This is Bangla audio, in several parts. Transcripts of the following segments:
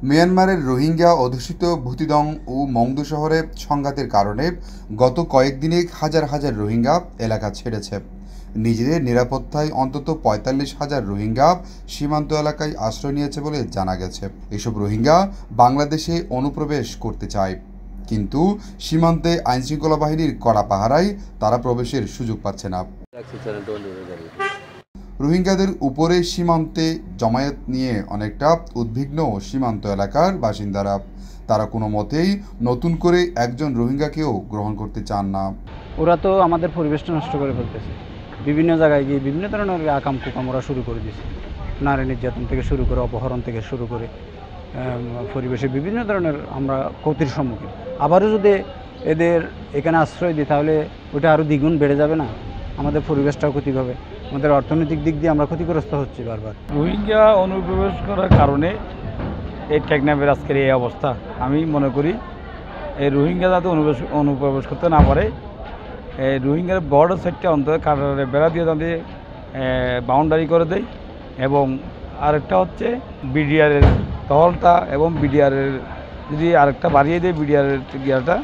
মিয়ানমারের রোহিঙ্গা অধ্যুষিত ভুতিদং ও মংদু শহরে সংঘাতের কারণে গত কয়েকদিনে হাজার হাজার রোহিঙ্গা এলাকা ছেড়েছে। নিজেদের নিরাপত্তায় অন্তত ৪৫,০০০ রোহিঙ্গা সীমান্ত এলাকায় আশ্রয় নিয়েছে বলে জানা গেছে। এসব রোহিঙ্গা বাংলাদেশে অনুপ্রবেশ করতে চায়, কিন্তু সীমান্তে আইনশৃঙ্খলা বাহিনীর কড়া পাহারায় তারা প্রবেশের সুযোগ পাচ্ছে না। রোহিঙ্গাদের উপরে সীমান্তে জমায়েত নিয়ে অনেকটা উদ্বিগ্ন সীমান্ত এলাকার বাসিন্দারা। তারা কোনো মতেই নতুন করে একজন রোহিঙ্গাকেও গ্রহণ করতে চান না। ওরা তো আমাদের পরিবেশটা নষ্ট করে ফেলতেছে। বিভিন্ন জায়গায় গিয়ে বিভিন্ন ধরনের আকাম কুকাম ওরা শুরু করে দিয়েছে। নারী নির্যাতন থেকে শুরু করে, অপহরণ থেকে শুরু করে পরিবেশে বিভিন্ন ধরনের আমরা ক্ষতির সম্মুখীন। আবারও যদি এদের এখানে আশ্রয় দিই তাহলে ওটা আরও দ্বিগুণ বেড়ে যাবে না? আমাদের পরিবেশটাও ক্ষতি হবে, আমাদের অর্থনৈতিক দিক দিয়ে আমরা ক্ষতিগ্রস্ত হচ্ছি বারবার। রোহিঙ্গা অনুপ্রবেশ করার কারণে এই টেকনাফের আজকের এই অবস্থা। আমি মনে করি এই রোহিঙ্গা যাতে অনুপ্রবেশ করতে না পারে, এই রোহিঙ্গার বর্ডার সাইডটা অন্তত কাটারে বেড়া দিয়ে তাদের বাউন্ডারি করে দেয়। এবং আরেকটা হচ্ছে বিডিআরের টহলটা, এবং বিডিআরের যদি আরেকটা বাড়িয়ে দেয় বিডিআরের গিয়ারটা,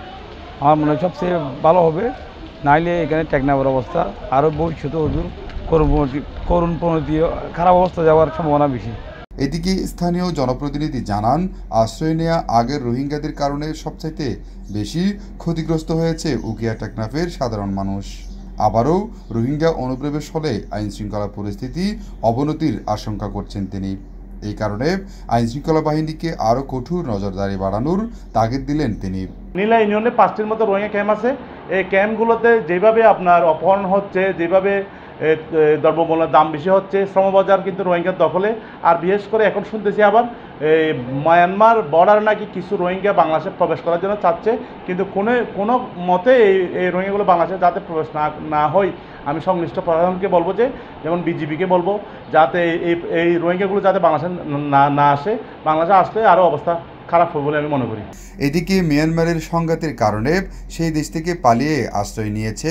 আমার মনে হয় সবচেয়ে ভালো হবে। নাইলে এখানে টেকনাফের অবস্থা আরও ভবিষ্যতে হুজুর করুণ পরিণতি, খারাপ অবস্থা যাওয়ার সম্ভাবনা বেশি। এদিকে স্থানীয় জনপ্রতিনিধি জানান, আশ্রয় নেওয়া আগের রোহিঙ্গাদের কারণে সবচাইতে বেশি ক্ষতিগ্রস্ত হয়েছে উখিয়া টেকনাফের সাধারণ মানুষ। আবারও রোহিঙ্গা অনুপ্রবেশ হলে আইনশৃঙ্খলা পরিস্থিতি অবনতির আশঙ্কা করছেন তিনি। এই কারণে আইনশৃঙ্খলা বাহিনীকে আরও কঠোর নজরদারি বাড়ানোর তাগিদ দিলেন তিনি। নীলা ইউনিয়নে 5টির মতো রোহিঙ্গা ক্যাম্প আছে। এই ক্যাম্পগুলোতে যেভাবে আপনার অপহরণ হচ্ছে, যেভাবে দ্রব্যমূল্যের দাম বেশি হচ্ছে, শ্রমবাজার কিন্তু রোহিঙ্গার দখলে। আর বিশেষ করে এখন শুনতেছি আবার এই মায়ানমার বর্ডার নাকি কিছু রোহিঙ্গা বাংলাদেশে প্রবেশ করার জন্য চাচ্ছে, কিন্তু কোনো মতে এই রোহিঙ্গাগুলো বাংলাদেশে যাতে প্রবেশ না হয়, আমি সংশ্লিষ্ট প্রশাসনকে বলবো, যে যেমন বিজিবিকে বলবো, যাতে এই রোহিঙ্গাগুলো যাতে বাংলাদেশে না আসে। বাংলাদেশে আসলে আরও অবস্থা খারাপ হবে বলে আমি মনে করি। এদিকে মিয়ানমারের সংঘাতের কারণে সেই দেশ থেকে পালিয়ে আশ্রয় নিয়েছে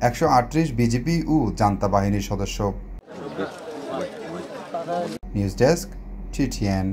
138 বিজেপি ও জান্তা বাহিনীর সদস্য। News desk, TTN।